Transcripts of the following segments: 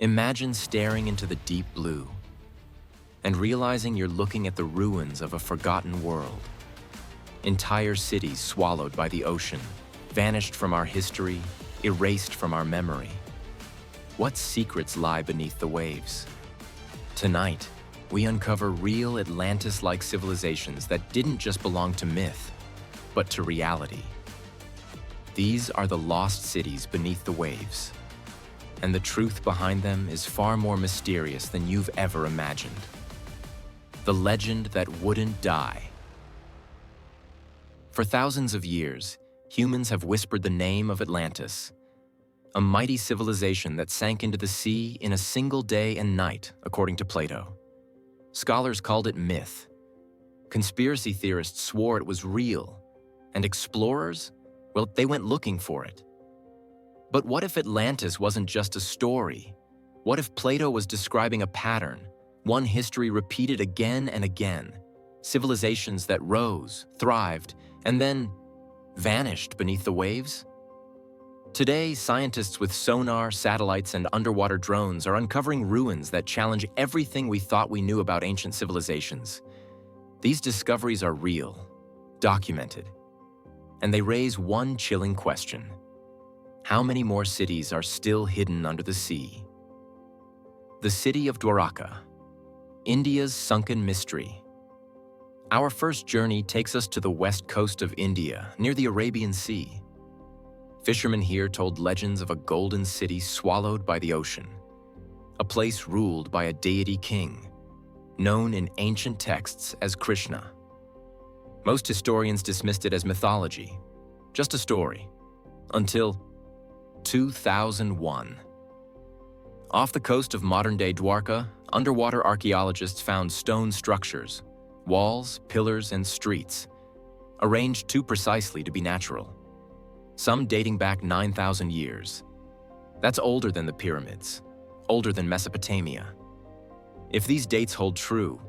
Imagine staring into the deep blue and realizing you're looking at the ruins of a forgotten world. Entire cities swallowed by the ocean, vanished from our history, erased from our memory. What secrets lie beneath the waves? Tonight, we uncover real Atlantis-like civilizations that didn't just belong to myth, but to reality. These are the lost cities beneath the waves, and the truth behind them is far more mysterious than you've ever imagined. The legend that wouldn't die. For thousands of years, humans have whispered the name of Atlantis, a mighty civilization that sank into the sea in a single day and night, according to Plato. Scholars called it myth. Conspiracy theorists swore it was real, and explorers, well, they went looking for it. But what if Atlantis wasn't just a story? What if Plato was describing a pattern, one history repeated again and again, civilizations that rose, thrived, and then vanished beneath the waves? Today, scientists with sonar, satellites, and underwater drones are uncovering ruins that challenge everything we thought we knew about ancient civilizations. These discoveries are real, documented, and they raise one chilling question. How many more cities are still hidden under the sea? The city of Dwarka, India's sunken mystery. Our first journey takes us to the west coast of India, near the Arabian Sea. Fishermen here told legends of a golden city swallowed by the ocean, a place ruled by a deity king, known in ancient texts as Krishna. Most historians dismissed it as mythology, just a story, until 2001. Off the coast of modern-day Dwarka, underwater archaeologists found stone structures, walls, pillars, and streets, arranged too precisely to be natural, some dating back 9,000 years. That's older than the pyramids, older than Mesopotamia. If these dates hold true,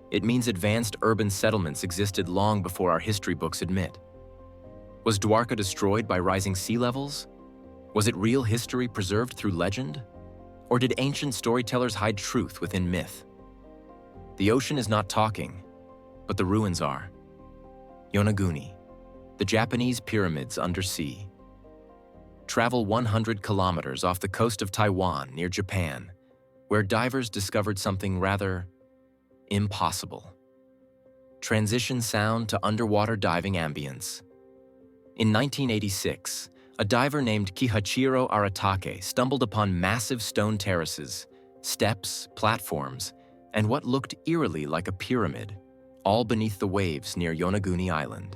it means advanced urban settlements existed long before our history books admit. Was Dwarka destroyed by rising sea levels? Was it real history preserved through legend? Or did ancient storytellers hide truth within myth? The ocean is not talking, but the ruins are. Yonaguni, the Japanese pyramids undersea. Travel 100 kilometers off the coast of Taiwan near Japan, where divers discovered something rather impossible. Transition sound to underwater diving ambience. In 1986, a diver named Kihachiro Aratake stumbled upon massive stone terraces, steps, platforms, and what looked eerily like a pyramid, all beneath the waves near Yonaguni Island.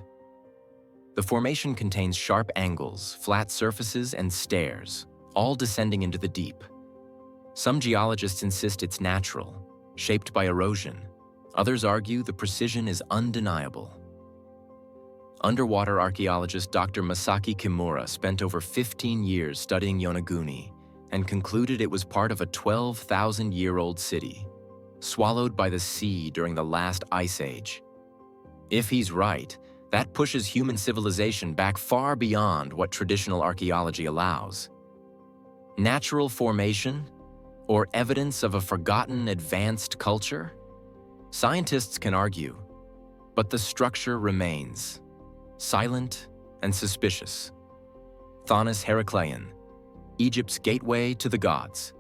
The formation contains sharp angles, flat surfaces, and stairs, all descending into the deep. Some geologists insist it's natural, shaped by erosion. Others argue the precision is undeniable. Underwater archaeologist Dr. Masaki Kimura spent over 15 years studying Yonaguni and concluded it was part of a 12,000-year-old city, swallowed by the sea during the last ice age. If he's right, that pushes human civilization back far beyond what traditional archaeology allows. Natural formation, or evidence of a forgotten advanced culture? Scientists can argue, but the structure remains, silent and suspicious. Thonis-Heracleion, Egypt's gateway to the gods.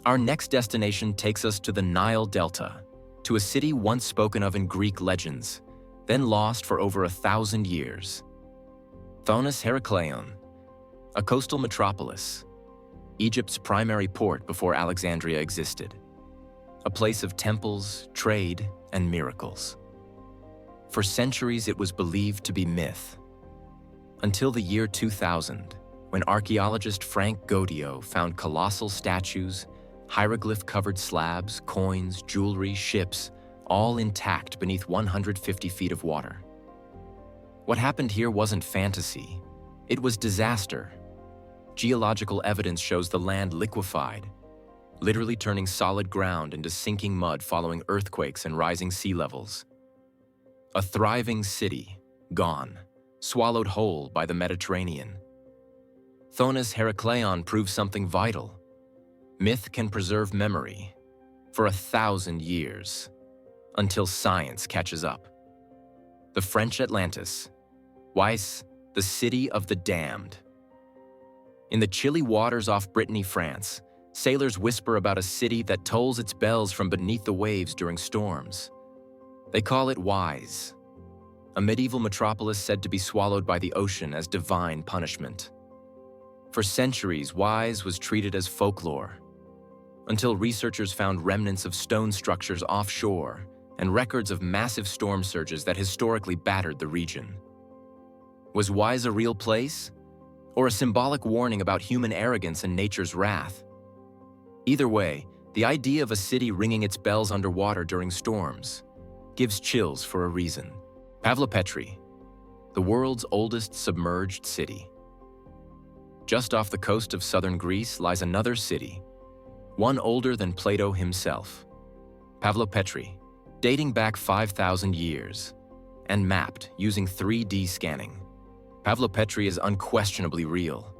Our next destination takes us to the Nile Delta, to a city once spoken of in Greek legends, then lost for over 1,000 years. Thonis-Heracleion, a coastal metropolis, Egypt's primary port before Alexandria existed, a place of temples, trade, and miracles. For centuries, it was believed to be myth, until the year 2000, when archaeologist Frank Gaudio found colossal statues, hieroglyph-covered slabs, coins, jewelry, ships, all intact beneath 150 feet of water. What happened here wasn't fantasy, it was disaster. Geological evidence shows the land liquefied, literally turning solid ground into sinking mud following earthquakes and rising sea levels. A thriving city, gone, swallowed whole by the Mediterranean. Thonis-Heracleion proves something vital. Myth can preserve memory for 1,000 years, until science catches up. The French Atlantis, Weiss, the city of the damned. In the chilly waters off Brittany, France, sailors whisper about a city that tolls its bells from beneath the waves during storms. They call it Weiss, a medieval metropolis said to be swallowed by the ocean as divine punishment. For centuries, Weiss was treated as folklore, until researchers found remnants of stone structures offshore and records of massive storm surges that historically battered the region. Was Weiss a real place, or a symbolic warning about human arrogance and nature's wrath? Either way, the idea of a city ringing its bells underwater during storms gives chills for a reason. Pavlopetri, the world's oldest submerged city. Just off the coast of southern Greece lies another city, one older than Plato himself. Pavlopetri, dating back 5,000 years, and mapped using 3D scanning. Pavlopetri is unquestionably real.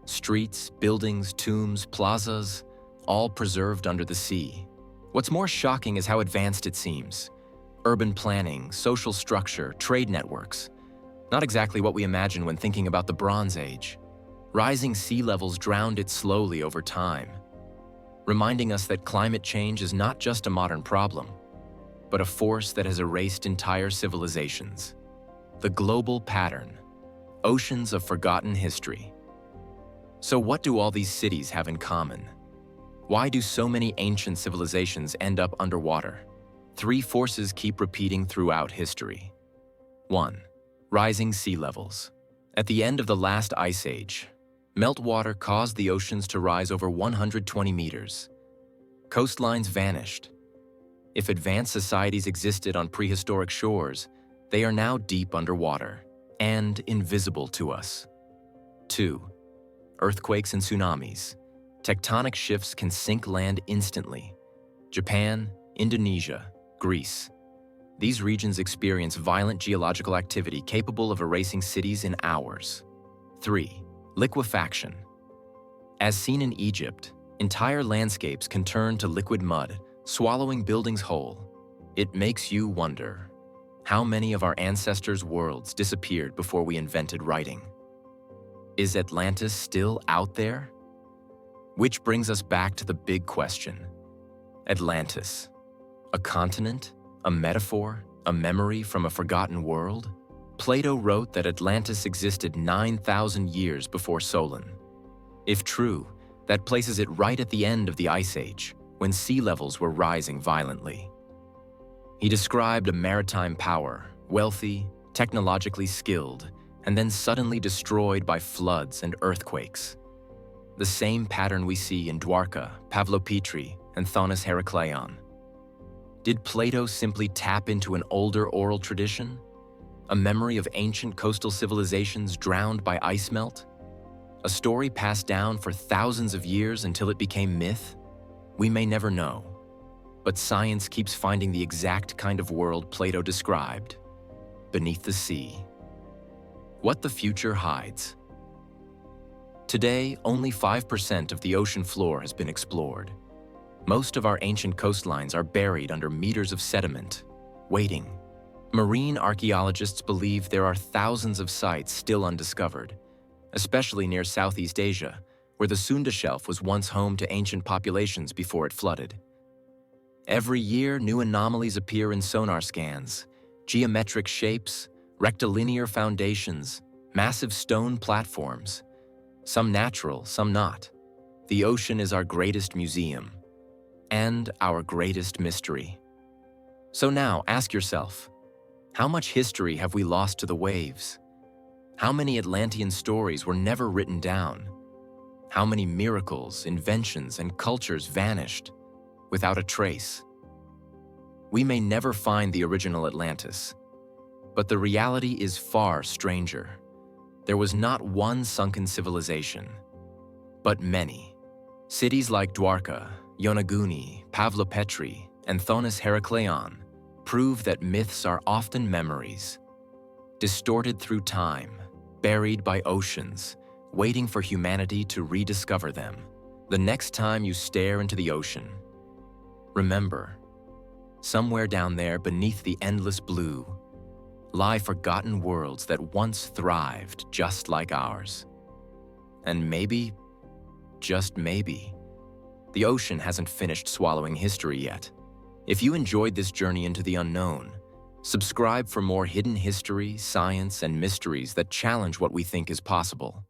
Streets, buildings, tombs, plazas, all preserved under the sea. What's more shocking is how advanced it seems. Urban planning, social structure, trade networks. Not exactly what we imagine when thinking about the Bronze Age. Rising sea levels drowned it slowly over time, reminding us that climate change is not just a modern problem, but a force that has erased entire civilizations. The global pattern. Oceans of forgotten history. So what do all these cities have in common? Why do so many ancient civilizations end up underwater? 3 forces keep repeating throughout history. 1. Rising sea levels. At the end of the last ice age, meltwater caused the oceans to rise over 120 meters. Coastlines vanished. If advanced societies existed on prehistoric shores, they are now deep underwater and invisible to us. 2. Earthquakes and tsunamis. Tectonic shifts can sink land instantly. Japan, Indonesia, Greece. These regions experience violent geological activity capable of erasing cities in hours. 3. Liquefaction. As seen in Egypt, entire landscapes can turn to liquid mud, swallowing buildings whole. It makes you wonder, how many of our ancestors' worlds disappeared before we invented writing? Is Atlantis still out there? Which brings us back to the big question. Atlantis. A continent? A metaphor? A memory from a forgotten world? Plato wrote that Atlantis existed 9,000 years before Solon. If true, that places it right at the end of the Ice Age, when sea levels were rising violently. He described a maritime power, wealthy, technologically skilled, and then suddenly destroyed by floods and earthquakes. The same pattern we see in Dwarka, Pavlopetri, and Thonis-Heracleion. Did Plato simply tap into an older oral tradition? A memory of ancient coastal civilizations drowned by ice melt? A story passed down for thousands of years until it became myth? We may never know. But science keeps finding the exact kind of world Plato described, beneath the sea. What the future hides. Today, only 5% of the ocean floor has been explored. Most of our ancient coastlines are buried under meters of sediment, waiting. Marine archaeologists believe there are thousands of sites still undiscovered, especially near Southeast Asia, where the Sunda Shelf was once home to ancient populations before it flooded. Every year, new anomalies appear in sonar scans, geometric shapes, rectilinear foundations, massive stone platforms. Some natural, some not. The ocean is our greatest museum, and our greatest mystery. So now, ask yourself, how much history have we lost to the waves? How many Atlantean stories were never written down? How many miracles, inventions, and cultures vanished without a trace? We may never find the original Atlantis, but the reality is far stranger. There was not one sunken civilization, but many. Cities like Dwarka, Yonaguni, Pavlopetri, and Thonis-Heracleion prove that myths are often memories, distorted through time, buried by oceans, waiting for humanity to rediscover them. The next time you stare into the ocean, remember, somewhere down there beneath the endless blue lie forgotten worlds that once thrived just like ours. And maybe, just maybe, the ocean hasn't finished swallowing history yet. If you enjoyed this journey into the unknown, subscribe for more hidden history, science, and mysteries that challenge what we think is possible.